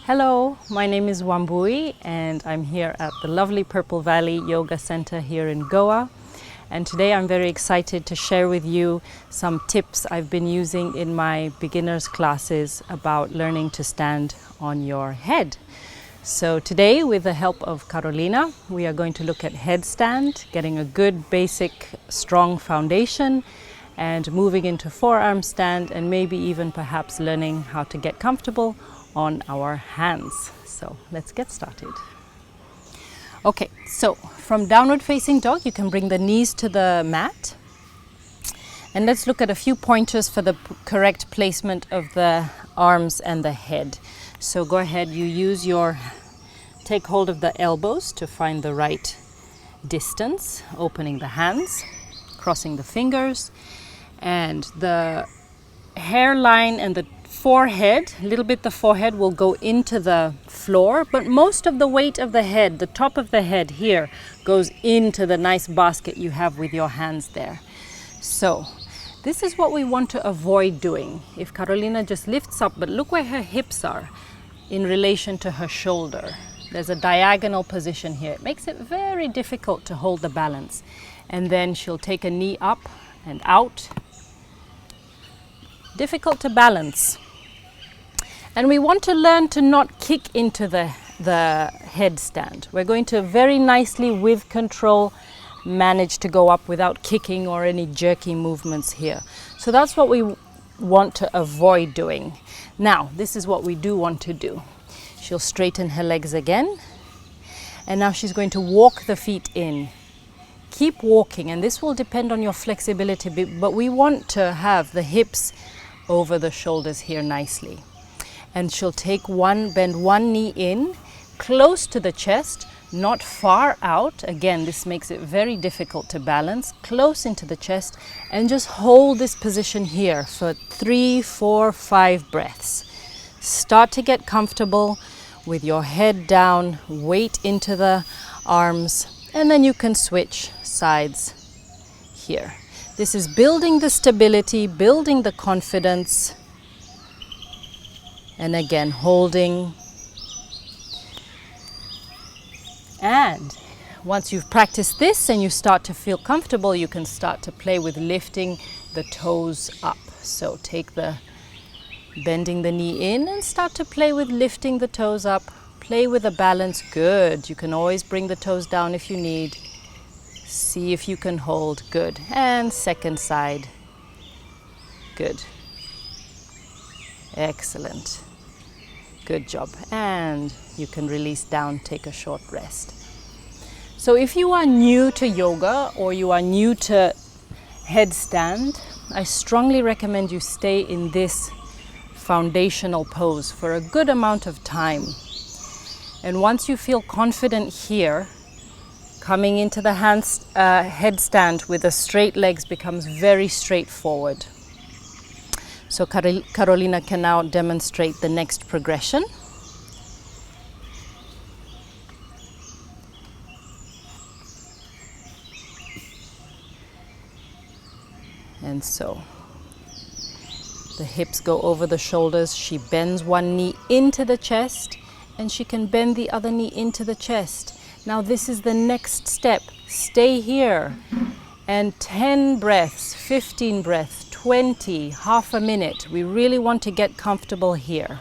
Hello, my name is Wambui and I'm here at the lovely Purple Valley Yoga Center here in Goa. And today I'm very excited to share with you some tips I've been using in my beginners classes about learning to stand on your head. So today, with the help of Carolina, we are going to look at headstand, getting a good basic strong foundation and moving into forearm stand and maybe even perhaps learning how to get comfortable on our hands. So let's get started. Okay, so from downward facing dog, you can bring the knees to the mat. And let's look at a few pointers for the correct placement of the arms and the head. So go ahead, take hold of the elbows to find the right distance, opening the hands, crossing the fingers, and the hairline and the forehead, a little bit the forehead will go into the floor, but most of the weight of the head, the top of the head here, goes into the nice basket you have with your hands there. So this is what we want to avoid doing. If Carolina just lifts up, but look where her hips are in relation to her shoulder. There's a diagonal position here. It makes it very difficult to hold the balance. And then she'll take a knee up and out. Difficult to balance. And we want to learn to not kick into the headstand. We're going to very nicely, with control, manage to go up without kicking or any jerky movements here. So that's what we want to avoid doing. Now, this is what we do want to do. She'll straighten her legs again. And now she's going to walk the feet in. Keep walking, and this will depend on your flexibility, but we want to have the hips over the shoulders here nicely. And she'll bend one knee in, close to the chest, not far out. Again, this makes it very difficult to balance. Close into the chest, and just hold this position here for 3, 4, 5 breaths. Start to get comfortable with your head down, weight into the arms, and then you can switch sides here. This is building the stability, building the confidence. And again, holding. And once you've practiced this and you start to feel comfortable, you can start to play with lifting the toes up. So bending the knee in and start to play with lifting the toes up. Play with a balance. Good. You can always bring the toes down if you need. See if you can hold. Good. And second side. Good. Excellent. Good job. And you can release down, take a short rest. So if you are new to yoga or you are new to headstand, I strongly recommend you stay in this foundational pose for a good amount of time. And once you feel confident here, coming into the headstand with the straight legs becomes very straightforward. So Carolina can now demonstrate the next progression. And so the hips go over the shoulders. She bends one knee into the chest and she can bend the other knee into the chest. Now this is the next step. Stay here and 10 breaths, 15 breaths, 20, half a minute. We really want to get comfortable here.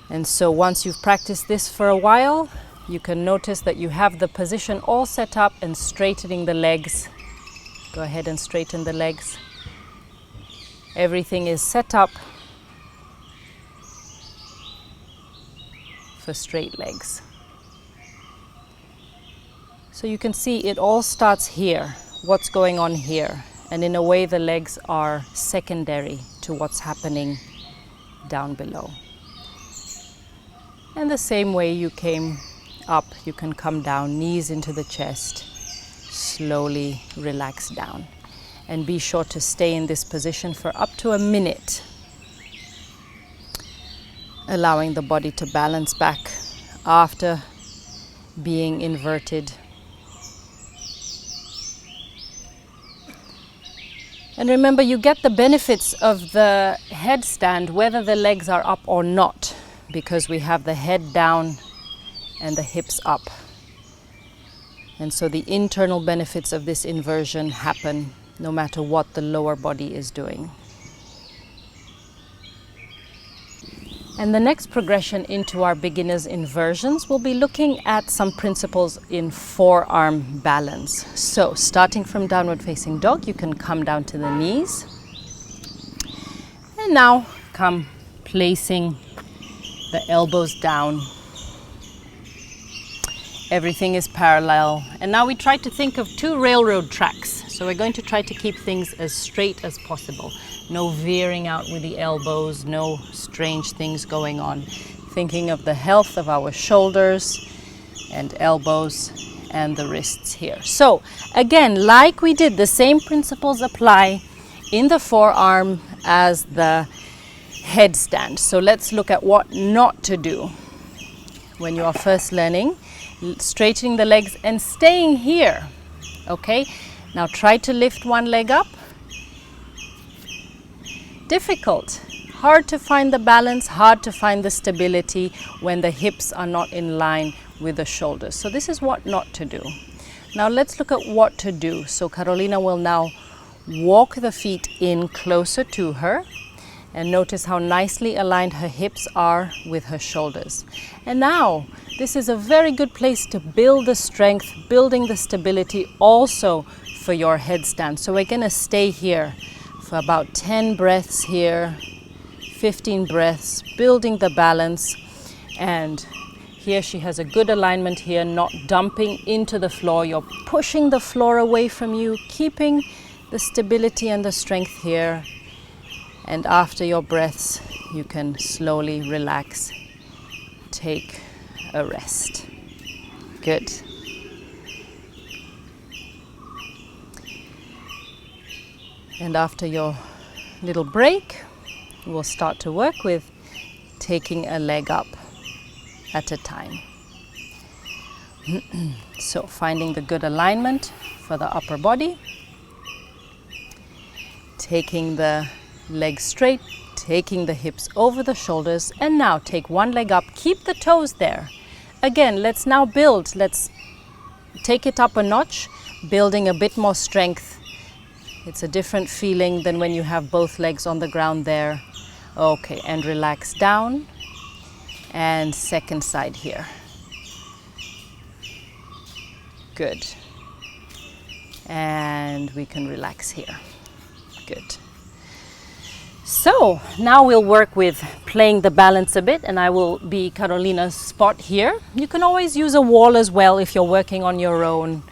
And so once you've practiced this for a while, you can notice that you have the position all set up and straightening the legs. Go ahead and straighten the legs. Everything is set up for straight legs. So you can see it all starts here, what's going on here. And in a way, the legs are secondary to what's happening down below. And the same way you came up, you can come down, knees into the chest, slowly relax down. And be sure to stay in this position for up to a minute, allowing the body to balance back after being inverted. And remember, you get the benefits of the headstand whether the legs are up or not. because we have the head down and the hips up. And so the internal benefits of this inversion happen no matter what the lower body is doing. And the next progression into our beginner's inversions, we'll be looking at some principles in forearm balance. So starting from downward facing dog, you can come down to the knees. And now come placing the elbows down. Everything is parallel. And now we try to think of 2 railroad tracks. So we're going to try to keep things as straight as possible. No veering out with the elbows, no strange things going on. Thinking of the health of our shoulders and elbows and the wrists here. So again, like we did, the same principles apply in the forearm as the headstand. So let's look at what not to do when you are first learning. Straightening the legs and staying here. Okay, now try to lift one leg up. Difficult, hard to find the balance, hard to find the stability when the hips are not in line with the shoulders. So this is what not to do. Now let's look at what to do. So Carolina will now walk the feet in closer to her and notice how nicely aligned her hips are with her shoulders. And now this is a very good place to build the strength, building the stability also for your headstand. So we're going to stay here for about 10 breaths here, 15 breaths, building the balance. And here she has a good alignment here, not dumping into the floor. You're pushing the floor away from you, keeping the stability and the strength here. And after your breaths, you can slowly relax, take a rest. Good. And after your little break, we'll start to work with taking a leg up at a time. So finding the good alignment for the upper body, taking the legs straight, taking the hips over the shoulders, and now take one leg up, keep the toes there. Again, let's now build, let's take it up a notch, building a bit more strength. It's a different feeling than when you have both legs on the ground there. Okay, and relax down. And second side here. Good. And we can relax here. Good. So now we'll work with playing the balance a bit, and I will be Carolina's spot here. You can always use a wall as well if you're working on your own.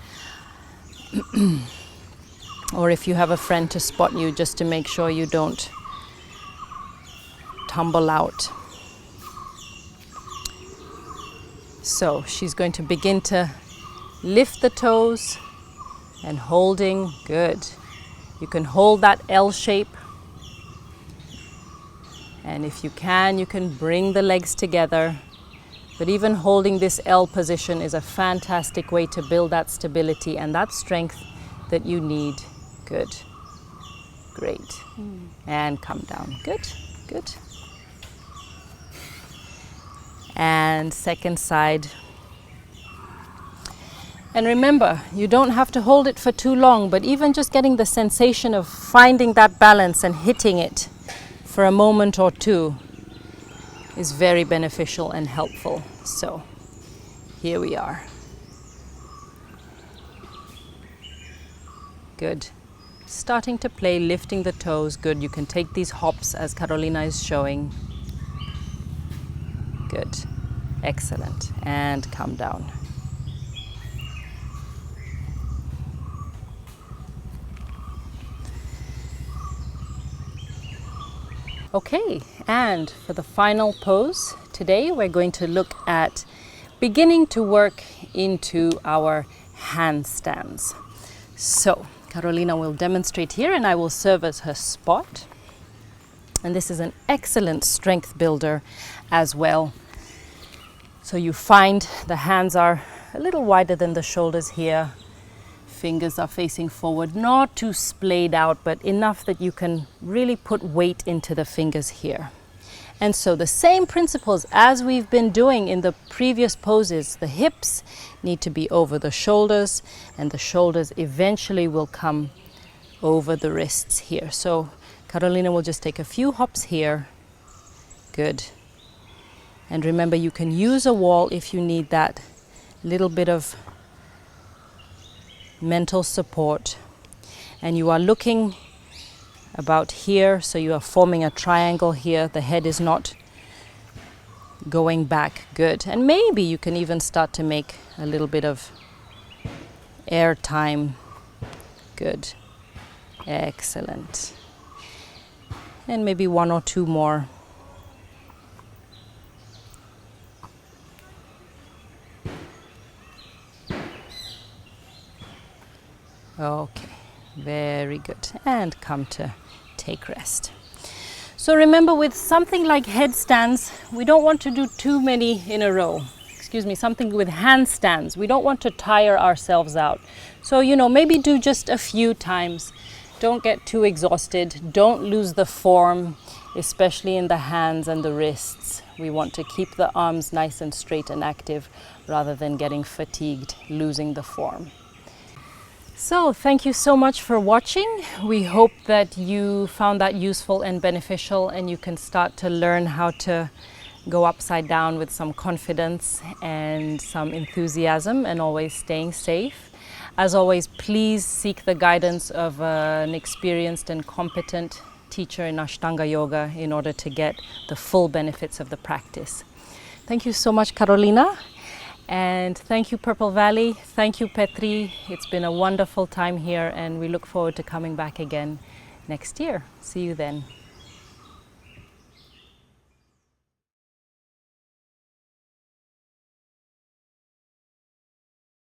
Or if you have a friend to spot you, just to make sure you don't tumble out. So she's going to begin to lift the toes and holding. Good. You can hold that L shape. And if you can bring the legs together. But even holding this L position is a fantastic way to build that stability and that strength that you need. Good. Great. And come down. Good. Good. And second side. And remember, you don't have to hold it for too long, but even just getting the sensation of finding that balance and hitting it for a moment or two is very beneficial and helpful. So here we are. Good. Starting to play, lifting the toes. Good. You can take these hops as Carolina is showing. Good. Excellent. And come down. Okay, and for the final pose today, we're going to look at beginning to work into our handstands. So Carolina will demonstrate here and I will serve as her spot. And this is an excellent strength builder as well. So you find the hands are a little wider than the shoulders here. Fingers are facing forward, not too splayed out, but enough that you can really put weight into the fingers here. And so the same principles as we've been doing in the previous poses, the hips need to be over the shoulders, and the shoulders eventually will come over the wrists here. So Carolina will just take a few hops here. Good. And remember, you can use a wall if you need that little bit of mental support. And you are looking about here, so you are forming a triangle here. The head is not going back. Good. And maybe you can even start to make a little bit of air time. Good. Excellent. And maybe one or two more. Okay, very good. And come to take rest. So remember, with something like headstands, we don't want to do too many in a row. Excuse me, something with handstands, we don't want to tire ourselves out. So, maybe do just a few times. Don't get too exhausted. Don't lose the form, especially in the hands and the wrists. We want to keep the arms nice and straight and active rather than getting fatigued, losing the form. So thank you so much for watching. We hope that you found that useful and beneficial, and you can start to learn how to go upside down with some confidence and some enthusiasm, and always staying safe. As always, please seek the guidance of an experienced and competent teacher in Ashtanga Yoga in order to get the full benefits of the practice. Thank you so much, Carolina. And thank you, Purple Valley. Thank you, Petri. It's been a wonderful time here, and we look forward to coming back again next year. See you then.